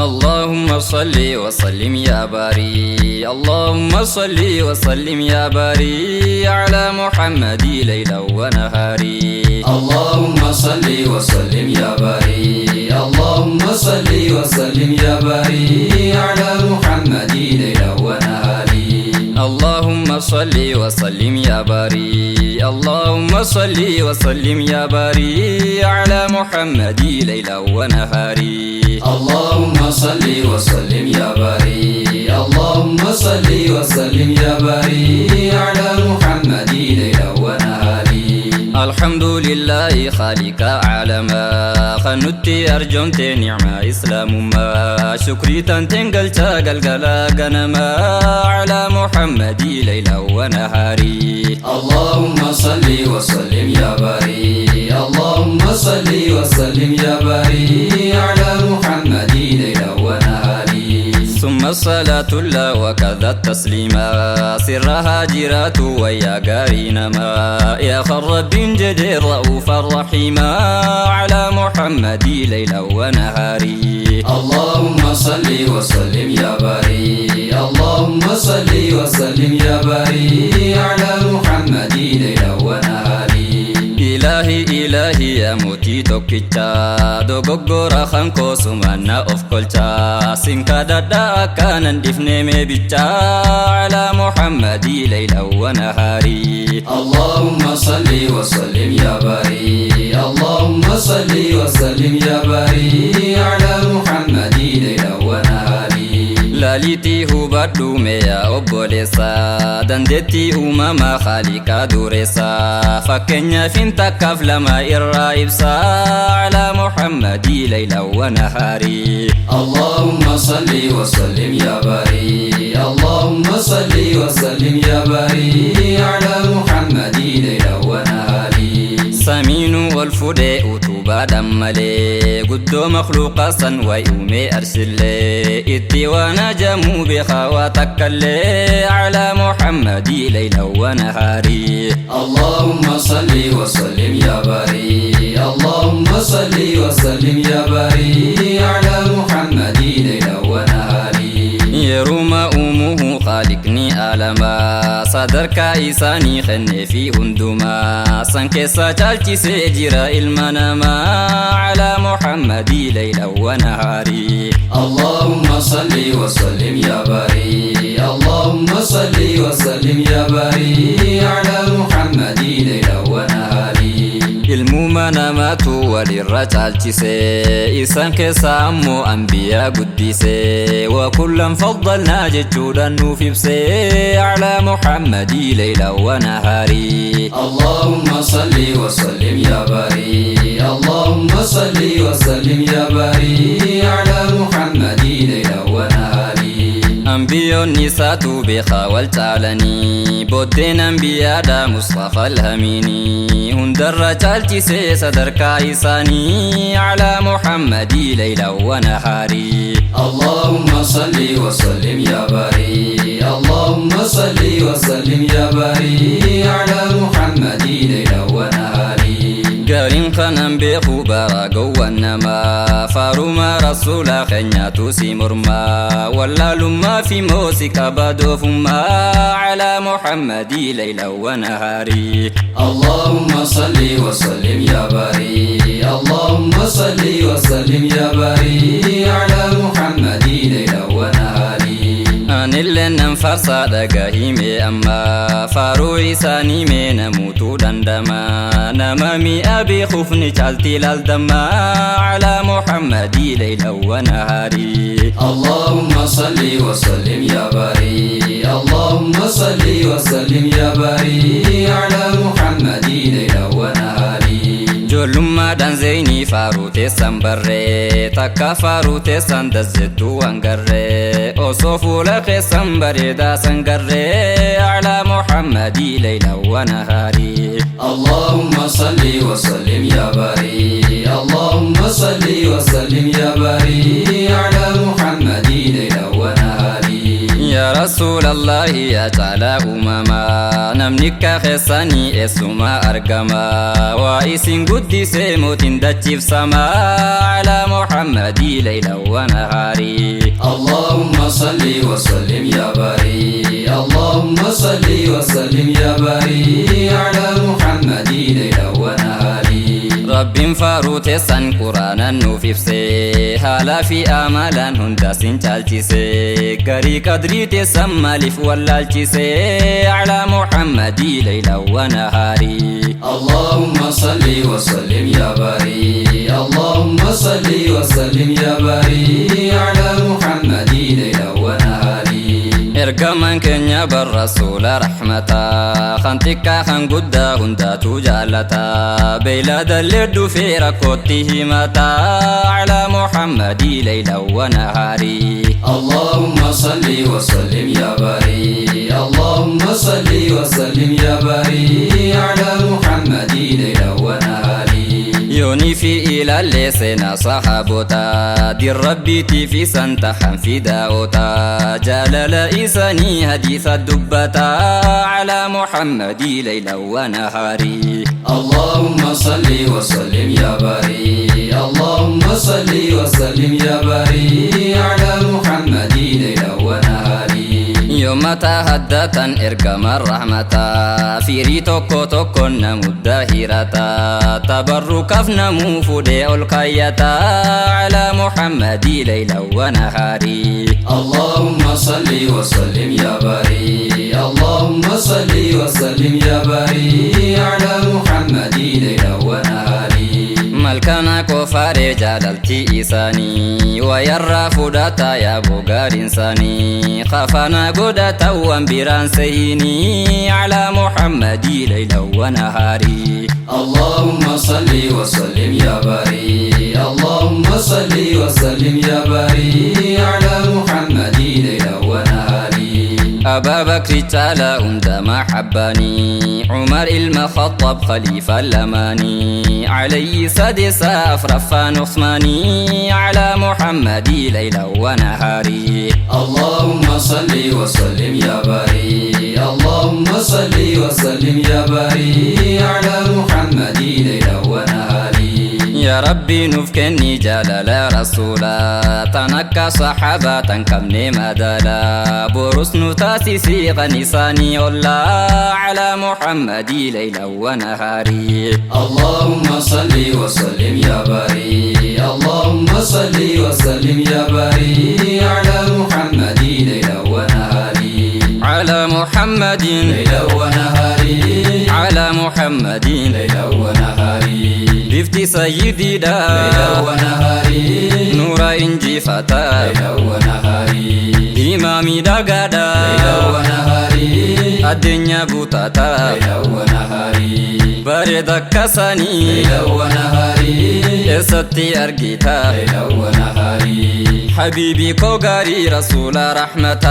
اللهم صل وسلم يا باري، اللهم صل وسلم يا باري على محمد ليلا ونهاري. اللهم صل وسلم يا باري، اللهم صل وسلم يا باري على محمد ليلا ونهاري. اللهم صل وسلم يا باري، اللهم صل وسلم يا باري على محمد ليلا ونهاري. اللهم صل وسلم يا باري، اللهم صل وسلم يا باري على محمد ليلا ونهاري. الحمد لله خالق عالما، خنوتي أرجمت نعمة إسلام ما، شكري تنتنقل تقلقلا قنما على محمد ليلا ونهاري. اللهم صل وسلم يا باري، اللهم صل وسلم يا باري على محمد ليلا ونهاري. ثم الصلاة الله وكذا التسليم، سرها جرات ويا قارينما، يا خرب جدير رؤوف الرحيم على محمد ليلا ونهاري. اللهم صل وسلم يا باري، اللهم صل وسلم يا باري على محمد ليلا ونهاري. إلهي إلهي يا موتي توكيتا، دوغوغورا خانكو سمانا أفكولتا، سنكا دادا كان دفني مبيتا على محمد ليلا ونهاري. اللهم صل وسلم يا باري، اللهم صل وسلم يا باري على محمد ليلا ونهاري. لاليتي هبادو ميا أبوليسا، دندتي أماما خالقا دوريسا، فكنيا فينتا كفلما إرائبسا على محمد ليلا ونهاري. اللهم صل وسلم يا باري، اللهم صل وسلم يا باري على محمد ليلا ونهاري. سمين والفدي أتوبا دمالي، قدو مخلوقا سن ويومي أرسلي، اتوانا جمو بخواتك اللي على محمد ليلا ونهاري. اللهم صل وسلم يا باري، اللهم صل وسلم يا باري على محمد ليلا ونهاري. يروما أمه خالقني آلما، صدرك إساني خني في هندما، سنكسا تالتي سجرا المنما على محمد ليلا ونهاري. اللهم صل وسلم يا باري، اللهم صل وسلم يا باري على محمد ليلا ونهاري. المومنا ماتوا وللرجال تسي، إسان كسامو أنبياء قدسي، وكلا فضلنا ججودا نوفبسي على محمد ليلا ونهاري. اللهم صل وسلم يا باري، اللهم صل وسلم يا باري على محمد ليلا ونهاري. أنبياء نساتو بخاول تعلني، بودين أنبياء دا مصطفى الهميني، هندر رجال تسي صدرك إساني على محمد ليلا ونهاري. اللهم صل وسلم يا باري، اللهم صل وسلم يا باري على محمد ليلا ونهاري. قارين خنم بيخو براغو ونما، فاروما رسولا خنياتو سيمرما، ولا لما في موسيقى بدو فما على محمد ليلا ونهاري. اللهم صل وسلم يا باري، اللهم صل وسلم يا باري على محمد ليلا ونهاري. أن اللي ننفر صادقه مي أما، فارو إساني مي نموتو دندما، نمامي أبي خفني جالتي لالدما على محمد ليلا ونهاري. اللهم صل وسلم يا باري، اللهم صل وسلم يا باري على محمد ليلا ونهاري. جولما دان زيني فاروتي سنبري، تكا فاروتي سندزتو وانقري، أصوفو لك سنبري دا سنقري على محمد ليلا ونهاري. اللهم صل وسلم يا باري، اللهم صل وسلم يا باري على محمد ليلا ونهاري. يا رسول الله يا تعالى أماما، نمنك خساني اسما أرقما، وإسن قدس موتين دجيف سما على محمد ليلا ونهاري. وسلم يا باري اللهم صل وسلم يا باري على محمد ليلا ونهاري رب فاروت سن قرانا نوفيفسي هالا في آمالا هندا سنتالتسي قري قدري تسمى لف والالتسي على محمد ليلا ونهاري اللهم صل وسلم يا باري اللهم صل وسلم يا باري على محمد ليلا ونهاري ارقمان كنيا بالرسول رحمتا خانتكا خان قدا هندا تجالتا بيلاد اللد في ركوته متا على محمد ليلا ونهاري اللهم صل وسلم يا باري اللهم صل وسلم يا باري على محمد ليلا ونهاري يوني في إلى اللسنا صحابوتا دي ربيتي في سنتحن في داوتا جلال إساني حديث الدبتا على محمد ليلا ونهاري اللهم صل وسلم يا باري اللهم صل وسلم يا باري على محمد ليلا ونهاري يوم تهدتا إرقم الرحمة في ريتوكو توكو نمود هيرتا تبرك نمو فدي القيتا على محمد ليلا ونهاري اللهم صل وسلم يا باري اللهم صل وسلم يا باري على محمد ليلا ونهاري ملكنا كفار جلالتي إساني ويرى فداتا يا بوغار إنساني خافنا قدتا وانبران سيني على محمد ليلا ونهاري اللهم صل وسلم يا باري اللهم صل وسلم يا باري على محمد ليلا ونهاري أبا بكر تعالى أنت محباني عمر المخطب خليفة الأماني علي سادس أفرفان عثماني على محمد ليلا ونهاري اللهم صل وسلم يا باري اللهم صل وسلم يا باري على محمد ليلا ونهاري يا ربي نفكني جلال رسولا تنكى صحابة كمني مدالا بروس نتاسيسي غنساني الله على محمد ليلا ونهاري اللهم صل وسلم يا باري اللهم صل وسلم يا باري على محمد ليلا ونهاري على محمد ليلا ونهاري على محمد ليلا ونهاري بفتي سيدي دا ليلا ونهاري نور إنجي فتا ليلا ونهاري إمامي دا غدا ليلا ونهاري الدنيا بوتاتا ليلا ونهاري برد كساني ليلا ونهاري إستي أرجيتا ليلا ونهاري حبيبي كوغاري رسول رحمة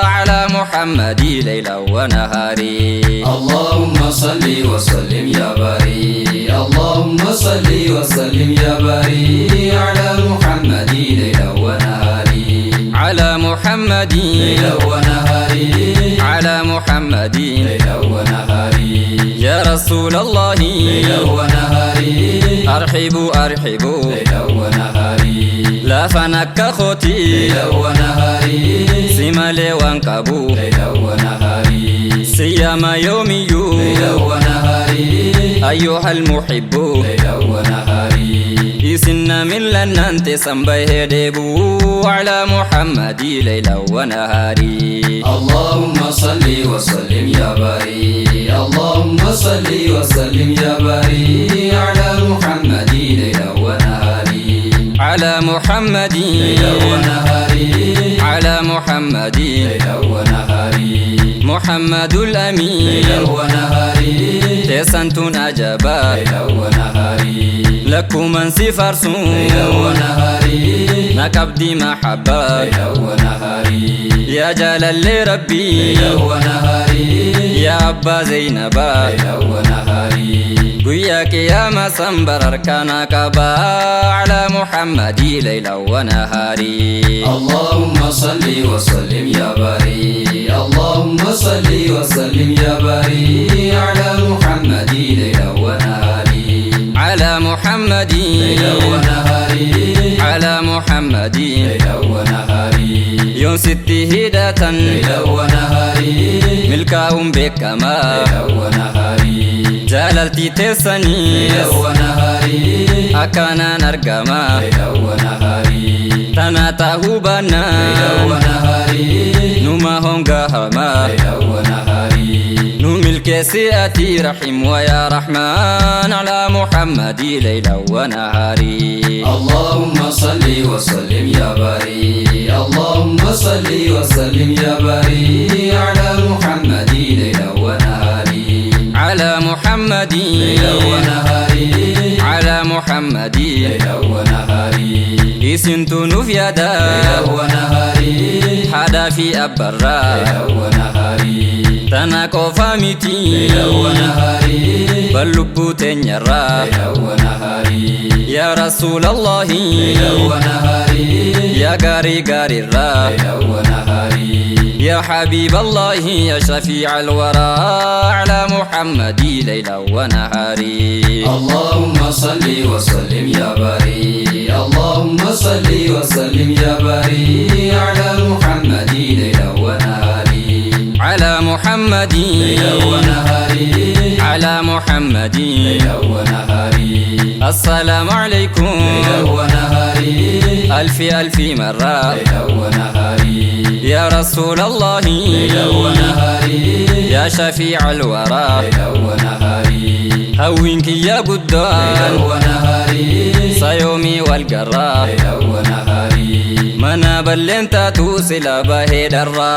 على محمد ليلا ونهاري اللهم صل وسلم يا باري اللهم صل وسلم يا باري على محمد ليلا ونهاري على محمد ليلا ونهاري على محمد ليلا ونهاري يا رسول الله ليلا ونهاري أرحبوا أرحبوا ليلا ونهاري لا فنك خوتي ليلا ونهاري سمالي وانكبو ليلا ونهاري سيما يوميو ليلا ونهاري أيها المحب ليلا ونهاري إسنا من لننت سنبه ديبو على محمد ليلا ونهاري اللهم صل وسلم يا باري اللهم صل وسلم يا باري على محمد ليلا ونهاري على محمد ليلا ونهاري على محمد ليلا ونهاري محمد الأمين ليلا ونهاري تسنتون أجابا ليلا ونهاري لكم من سفرسون ليلا ونهاري نكبدي محبا ليلا ونهاري يا جلال ربي ليلا ونهاري يا أبا زينبا ليلا ونهاري وياك يا مسنبر أركانا كبا على محمد ليلا ونهاري اللهم صل وسلم يا باري اللهم صل وسلم يا باري على محمد ليلا ونهاري على محمد ليلا ونهاري على محمد ليلا ونهاري يوم ستي هداة ليلا ونهاري ملكاهم بكما ليلا ونهاري جلالتي تسني ليلا ونهاري أكانا نرقما ليلا ونهاري تناته بنا ليلا ونهاري نما هم قهما ليلا ونهاري نملك سيئتي رحيم ويا رحمن على محمد ليلا ونهاري اللهم صل وسلم يا باري اللهم صل وسلم يا باري على محمد ليلا ونهاري على محمد ليلا ونهاري على محمد ليلا ونهاري إسنت نفيدا ليلا ونهاري حدا في أبرا ليلا ونهاري تناكو فامتي ليلا ونهاري بلبو تنيرا ليلا ونهاري يا رسول الله ليلا ونهاري يا قاري قاري الرا ليلا ونهاري يا حبيب الله يا شفيع الورى على محمد ليلا ونهاري اللهم صل وسلم يا باري اللهم صل وسلم يا باري على محمد ليلا ونهاري على محمد ليلا ونهاري على محمد ليلا ونهاري السلام عليكم ليلا ونهاري ألف ألف مرة ليلا ونهاري يا رسول الله ليلا ونهاري يا شفيع الورى ليلا ونهاري هوينك يا ليلا قدان ونهاري صيومي والقرى ليلا ونهاري مناب اللي انت توصل به درا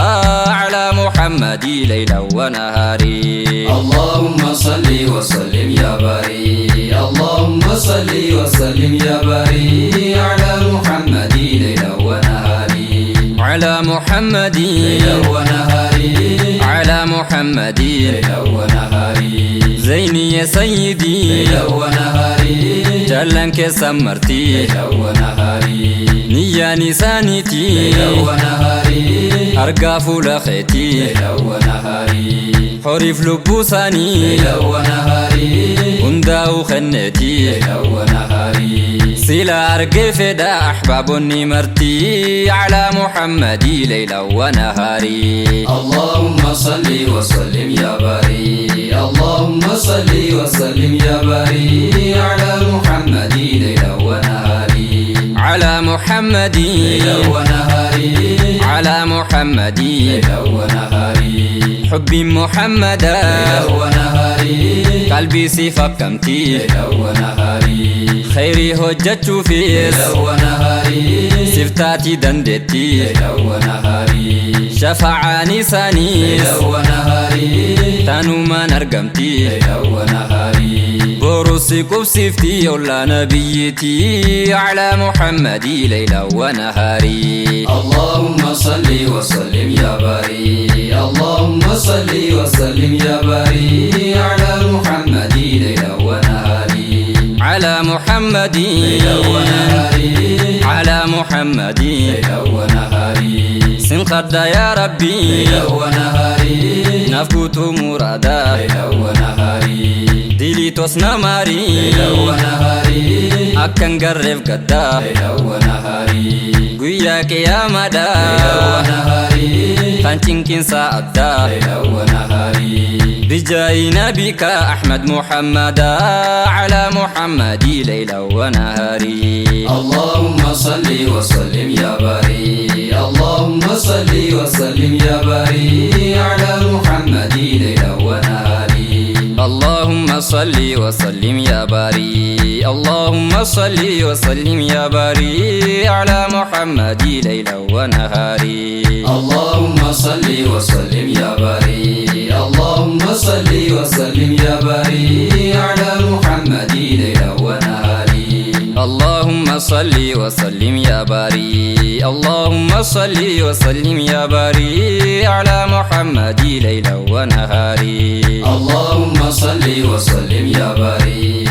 على محمد ليلا ونهاري اللهم صل وسلم يا باري اللهم صل وسلم يا باري على محمد ليلا ونهاري على محمد ليلا ونهاري على محمد ليلا ونهاري زيني يا سيدي ليلا ونهاري جلنك سمرتي ليلا ونهاري نيا نسانيتي ليلا ونهاري أرقاف لخيتي ليلا ونهاري حريف لبوساني ليلا ونهاري هنداو خنتي ليلا ونهاري سيلا أرقف دا أحباب مرتي على محمد ليلا ونهاري اللهم صل وسلم يا باري اللهم صل وسلم يا باري على محمد ليلا ونهاري على محمد ليلا ونهاري على محمد ليلا ونهاري حبي محمد ليلا ونهاري قلبي سيفكمتي ليلا ونهاري خيري هجتشو في ليلا ونهاري سفتاتي دندتي ليلا ونهاري شفعاني ساني ليلا ونهاري تانو ما نرقمتي ليلا ونهاري بروسي كبسفتي ولا نبيتي على محمد ليلا ونهاري اللهم صل وسلم يا باري اللهم صل وسلم يا باري على محمد ليلا ونهاري على محمد ليلا ونهاري على محمد ليلا ونهاري سنقد يا ربي ليلا ونهاري نفقت مرادا ليلا ونهاري ديلي توسنا ماري ليلا ونهاري أكن قرب قدا ليلا ونهاري قوياك يا مدى ليلا ونهاري فانتنكين ساعدا ليلا ونهاري بجاي نبيك أحمد محمد على محمد ليلا ونهاري اللهم صل وسلم يا باري اللهم صل وسلم يا باري على محمد ليلا ونهاري اللهم صل وسلم يا باري اللهم صل وسلم يا باري على محمد ليلا ونهاري اللهم صل وسلم يا باري اللهم صل وسلم يا باري على محمد ليلا ونهاري اللهم صل وسلم يا باري اللهم صل وسلم يا باري على محمد ليلا ونهاري اللهم صل وسلم يا باري